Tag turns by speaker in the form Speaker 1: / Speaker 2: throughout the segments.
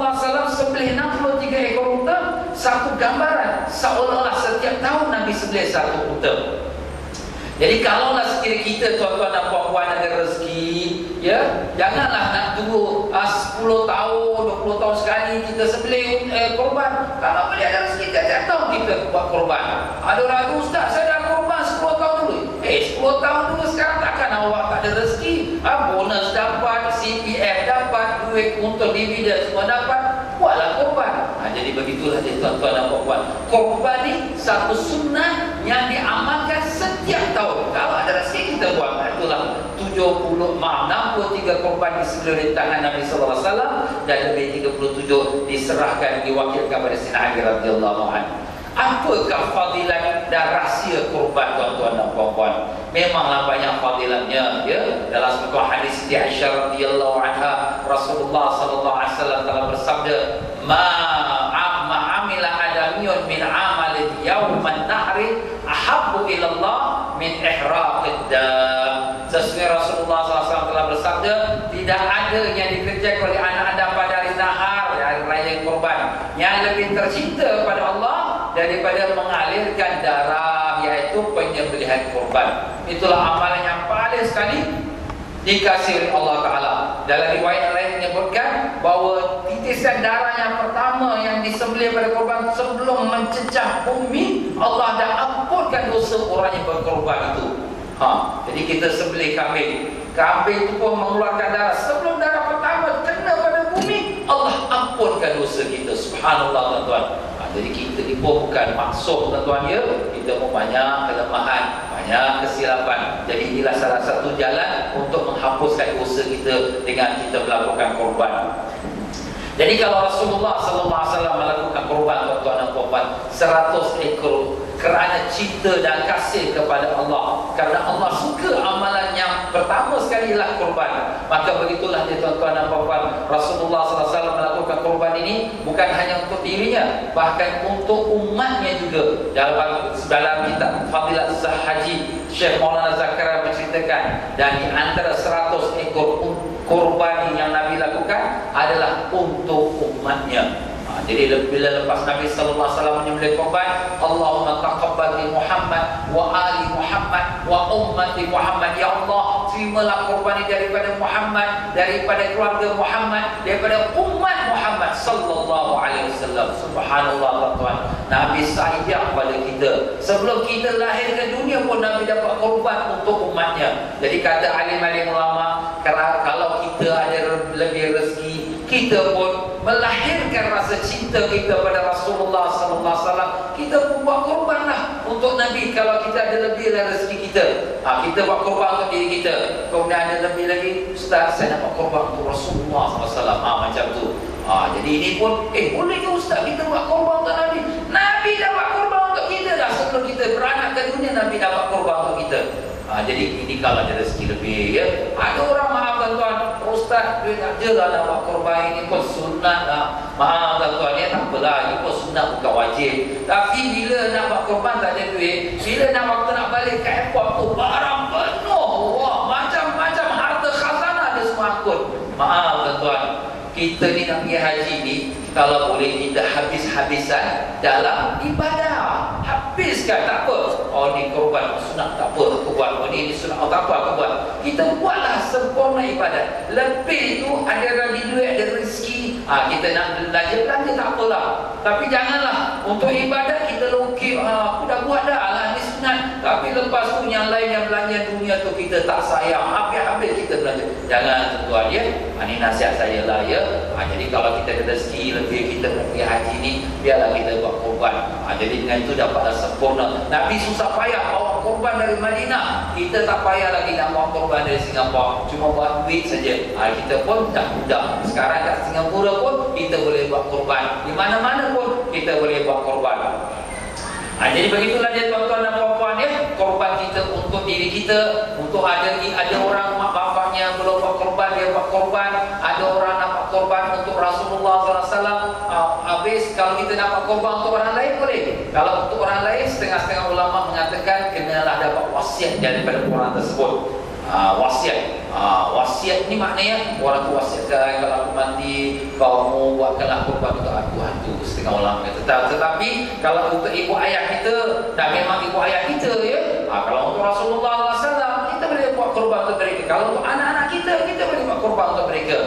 Speaker 1: Rasulullah SAW sembelih 63 ekor unta, satu gambaran seolah-olah setiap tahun Nabi sembelih satu unta. Jadi kalaulah sekiranya kita tuan-tuan dan puan-puan ada rezeki, ya, janganlah nak tunggu 10 tahun, 20 tahun sekali kita sembelih korban. Kalau boleh ada rezeki tiap tahun kita buat korban. Ada orang tu, ustaz, saya dah korban 10 tahun dulu. 10 tahun dulu, sekarang takkan awak tak ada rezeki? Bonus dapat, CPF dapat, duit untuk dividen semua dapat. Buatlah korban. Jadi begitulah dia tuan-tuan dan puan-puan. Korban ni satu sunnah yang diamalkan setiap tahun. Kalau ada rezeki kita buat. Itulah 63 korban disembelih di tangan Nabi sallallahu alaihi wasallam dan lebih 37 diserahkan, diwakilkan kepada Sayyidina Ali radhiyallahu anhu. Apakah fadilat dan rahsia korban tuan-tuan dan puan-puan? Memanglah banyak fadilatnya, ya. Dalam sebuah hadis di Aisyah radhiyallahu anha, Rasulullah sallallahu alaihi wasallam telah bersabda, "Ma amila adamiyun min amalin yauman nahri ahabbu ila Allah min ihraqid dam." Sesuai Rasulullah SAW telah bersabda, tidak ada yang dikerjakan oleh anak Adam pada hari nahar, hari raya korban, yang lebih tercinta kepada Allah daripada mengalirkan darah, iaitu penyembelihan korban. Itulah amalan yang paling sekali dikasih oleh Allah Ta'ala. Dalam riwayat lain menyebutkan bahawa titisan darah yang pertama yang disembelih pada korban sebelum mencecah bumi, Allah dah ampunkan dosa orang yang berkorban itu. Jadi kita sembelih kambing, kambing itu pun mengeluarkan darah. Sebelum darah pertama kena pada bumi, Allah ampunkan dosa kita. Subhanallah tuan-tuan. Jadi kita ni pun bukan maksud tuan-tuan, ya. Kita pun banyak kelemahan, banyak kesilapan. Jadi inilah salah satu jalan untuk menghapuskan dosa kita dengan kita melakukan korban. Jadi kalau Rasulullah SAW melakukan korban tuan-tuan dan puan-puan 100 ekor kerana cinta dan kasih kepada Allah, kerana Allah suka amalan yang pertama sekali ialah korban, maka begitulah dia tuan-tuan dan puan-puan. Rasulullah SAW melakukan korban ini bukan hanya untuk dirinya, bahkan untuk umatnya juga. Dalam kitab Fadilat Haji, Syekh Maulana Zakaria menceritakan, dan di antara 100 ekor korban yang Nabi lakukan adalah untuk umatnya. Jadi bila lepas Nabi sallallahu alaihi wasallam menyembelih korban, Allahumma taqabbal li Muhammad wa ali Muhammad wa ummati Muhammad. Ya Allah, terimalah korban ini daripada Muhammad, daripada keluarga Muhammad, daripada umat Muhammad sallallahu alaihi wasallam. Subhanallah tuan. Nabi sayang pada kita. Sebelum kita lahir ke dunia pun Nabi dapat korban untuk umatnya. Jadi kata alim-alim ulama, kalau kita ada lebih rezeki, kita pun melahirkan rasa cinta kita pada Rasulullah sallallahu alaihi wasallam, kita pun buat korbanlah untuk Nabi. Kalau kita ada lebih dari rezeki kita, kita buat korban untuk diri kita. Kemudian ada lebih lagi, ustaz, saya nak buat korban untuk Rasulullah sallallahu alaihi wasallam, macam tu. Jadi ini pun boleh ke ustaz kita buat korban untuk Nabi? Nabi dah buat korban untuk kita dah. Sebelum kita beranak ke dunia, Nabi dah buat korban untuk kita. Jadi ini kalau ada rezeki lebih, ya. Ada orang, maaf tuan-tuan, ustaz duit tak je lah nak buat korban, ini pun sunat lah. Maaf tuan-tuan, ya, tak apalah, ini pun sunat bukan wajib. Tapi bila nak buat korban tak ada duit, bila nak waktu nak balik ke airport tu barang penuh, wah, macam-macam harta khazanah ada semua angkut. Maaf tuan-tuan, kita ni nak pergi haji ni, kalau boleh kita habis-habisan dalam ibadah. Habiskan, tak apa. Ni korban sunat, tak apa aku buat. Ni sunat, tak apa aku buat. Kita buatlah sempurna ibadat. Lebih tu ada lagi duit, ada rezeki, kita nak belanja tak apalah. Tapi janganlah untuk ibadat kita lokek, aku dah buat dah lah, ni sunat. Tapi lepas tu yang lain yang belanja dunia tu kita tak sayang, habis-habis kita belanja. Jangan tuan, ya. Ini nasihat saya lah, ya. Jadi kalau kita ada rezeki lebih, kita pergi haji ni, biarlah kita buat korban. Jadi dengan itu dapatlah sempurna. Nabi susah payah bawa korban dari Madinah, kita tak payah lagi nak bawa korban dari Singapura, cuma buat duit saja. Kita pun dah mudah. Sekarang kat Singapura pun kita boleh buat korban, di mana-mana pun kita boleh buat korban. Jadi begitulah dia tuan-tuan dan puan-puan, ya. Korban kita untuk diri kita, untuk ada orang mak bapaknya belum buat korban, dia buat korban. Ada orang nak buat korban untuk Rasulullah SAW. Habis kalau kita dapat korban untuk orang lain boleh. Kalau untuk orang lain, setengah-setengah ulama mengatakan kenalah dapat wasiat daripada orang tersebut. Wasiat Wasiat ni maknanya orang tu wasiatkan, kalau aku mati kau mau buatkanlah kurban untuk aku. Itu setengah ulama kata. Tetapi kalau untuk ibu ayah kita, dan memang ibu ayah kita ya, kalau untuk Rasulullah SAW kita boleh buat kurban untuk mereka. Kalau untuk anak-anak kita boleh buat kurban untuk mereka.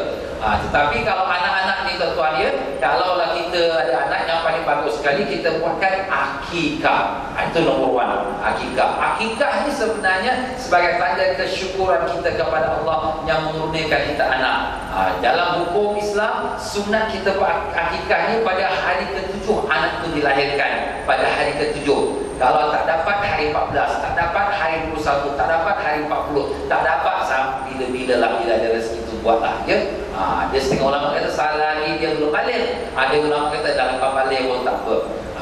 Speaker 1: Tetapi kalau anak-anak ni tuan-tuan ya, kalaulah kita ada anak yang paling bagus sekali, kita buatkan akikah. Itu nombor 1, akikah. Akikah ni sebenarnya sebagai tanda kesyukuran kita kepada Allah yang menurunkan kita anak. Dalam hukum Islam, sunat kita buat akikah ni pada hari ke-7 anak tu dilahirkan, pada hari ke-7. Kalau tak dapat hari 14, tak dapat hari 21, tak dapat hari 40, tak dapat sampai bila-bila lah, bila ada rezeki tu buatlah ya. Dia setengah ulama kata salah lagi dia belum balik. Ada ulama kata dah lepas balik pun tak apa.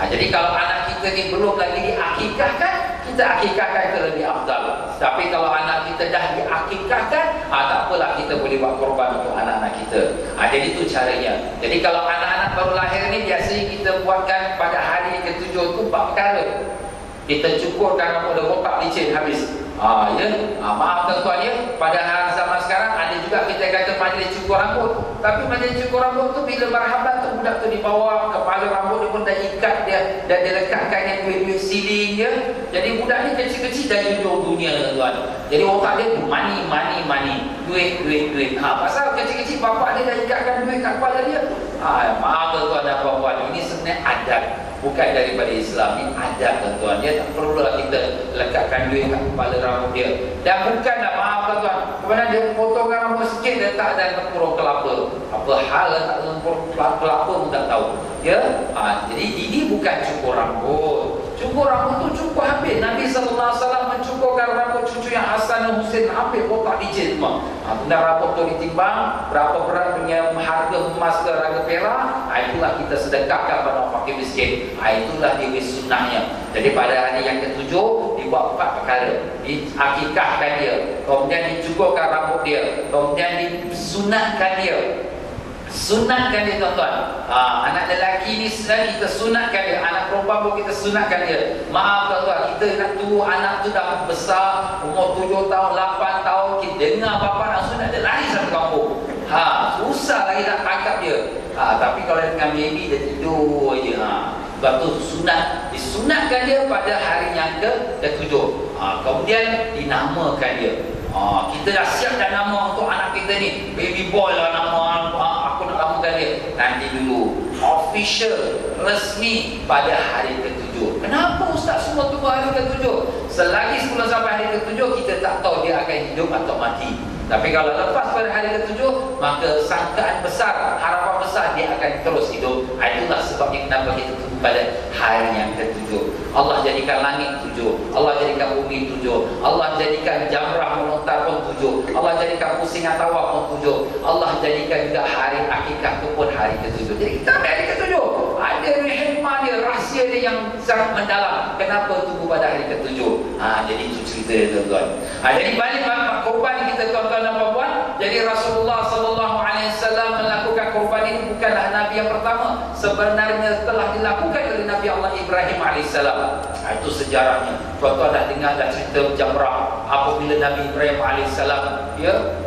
Speaker 1: Jadi kalau anak kita ni belum lagi diakikahkan, kita akikahkan itu lebih afdal. Tapi kalau anak kita dah diakikahkan, tak apalah, kita boleh buat korban untuk anak-anak kita. Jadi itu caranya. Jadi kalau anak-anak baru lahir ni, biasanya kita buatkan pada hari ke-7 tu 4 perkara. Kita cukurkan rambut dia, botak licin habis. Maaf tuan-tuan ya, pada hari zaman sekarang ada juga kita kata majlis cukur rambut. Tapi majlis cukur rambut tu bila marhaban tu budak tu dibawa, kepala rambut dia pun dah ikat dia, dan dia lekatkan yang duit-duit siling dia. Jadi budak ni kecil-kecil dah hidung dunia tuan-tuan. Jadi otak dia tu money, duit. Pasal kecil-kecil bapak dia dah ikatkan duit kat kepala dia. Maaf tuan-tuan dan puan-puan, ini sebenarnya adat, bukan daripada Islam. Ini adat tuan-tuan. Dia tak perlulah kita lekatkan duit kat kepala rambut dia. Dan bukanlah, maaf tuan-tuan, kemudian dia potongkan rambut sikit, letak dalam tempurung kelapa. Apa hal letak tempurung kelapa pun tak tahu ya. Jadi ini bukan cukur rambut. Cukur rambut tu cukur habis. Nabi SAW mencukurkan rambut cucu yang Hasan dan Husain habis, botak licin semua. Kemudian rambut tu ditimbang, berapa berat punya harga emas ke harga perak, itulah kita sedekahkan pada fakir miskin. Itulah dia sunnahnya. Jadi pada hari yang ke-7 dibuat 4 perkara. Diakikahkan dia, kemudian dicukurkan rambut dia, kemudian disunatkan dia. Sunatkan dia tuan-tuan. Anak lelaki ni kita sunatkan dia, anak perempuan pun kita sunatkan dia. Maaf tuan-tuan, kita nak tunggu anak tu dah besar, umur 7 tahun, 8 tahun, kita dengar bapa nak sunat, dia lari satu kampung. Susah lagi nak tangkap dia. Tapi kalau dengan baby dia tidur je. Sebab tu sunat, disunatkan dia pada hari yang ke-7. Kemudian dinamakan dia. Kita dah siap dah nama untuk anak kita ni, baby boy lah nama, aku nak namakan dia. Nanti dulu official, resmi pada hari ke-7. Kenapa Ustaz semua tunggu hari ke-7? Selagi 10 sampai hari ke-7 kita tak tahu dia akan hidup atau mati. Tapi kalau lepas pada hari ke-7, maka sangkaan besar, harapan besar dia akan terus hidup. Itulah sebabnya kenapa kita tunggu pada hari yang ke-7. Allah jadikan langit 7, Allah jadikan bumi 7, Allah jadikan jamrah melontar pun 7, Allah jadikan pusingan tawaf pun 7, Allah jadikan juga hari akikah itu pun hari ke-7. Jadi kita ambil hari ke-7, ada hikmah dia, rahsia dia yang sangat mendalam. Kenapa tunggu pada hari ke-7? Jadi itu cerita dia tuan-tuan. Jadi balik korban kita tuan-tuan dan puan-puan. Jadi Rasulullah SAW melakukan korban ini bukanlah Nabi yang pertama. Sebenarnya telah dilakukan oleh Nabi Allah Ibrahim AS. Itu sejarahnya. Tuan-tuan dah dengar dah cerita jamrah. Apabila Nabi Ibrahim AS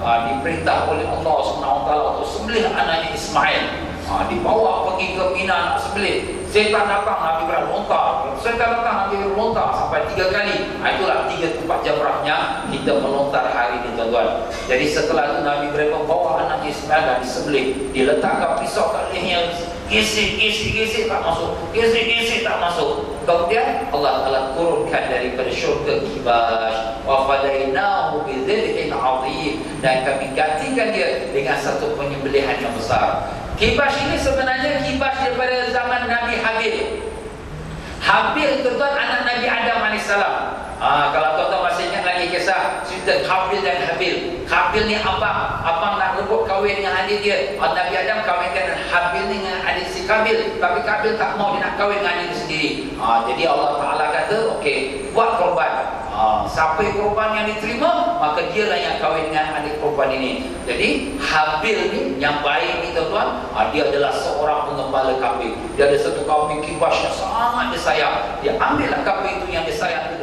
Speaker 1: diperintah oleh Allah SWT untuk sembelih anaknya Ismail. Dibawa pergi ke Mina nak sembelih. Setan datang, Nabi Ibrahim lontar. Setan datang, Nabi Ibrahim lontar sampai 3 kali. Itulah 3 tempat jamrahnya kita melontar hari ini tuan-tuan. Jadi setelah itu Nabi Ibrahim membawa anak Ismail dan disembelih. Diletakkan pisau kat lehernya, gesek tak masuk, gesek tak masuk. Kemudian Allah telah turunkan daripada syurga kibas, wa fadainahu bi dzibhin 'adzim, dan kami gantikan dia dengan satu penyembelihan yang besar. Kibas ini sebenarnya kibas daripada zaman Nabi Habil. Habil tuan-tuan anak Nabi Adam AS. Kalau tuan-tuan masih ingat lagi kisah cerita Habil dan Habil. Habil ni abang nak rebut kahwin dengan adik dia. Nabi Adam kahwinkan dengan Habil ni dengan adik si Kabil. Tapi Kabil tak mau, dia nak kahwin dengan adik dia sendiri. Jadi Allah Ta'ala kata, okey, buat korban. Siapa korban yang diterima, maka dialah yang kahwin dengan adik korban ini. Jadi Habil ni yang baik ni tuan-tuan, dia adalah seorang pengembala kambing. Dia ada satu kambing kibas yang sangat disayang. Dia ambillah kambing itu yang disayang itu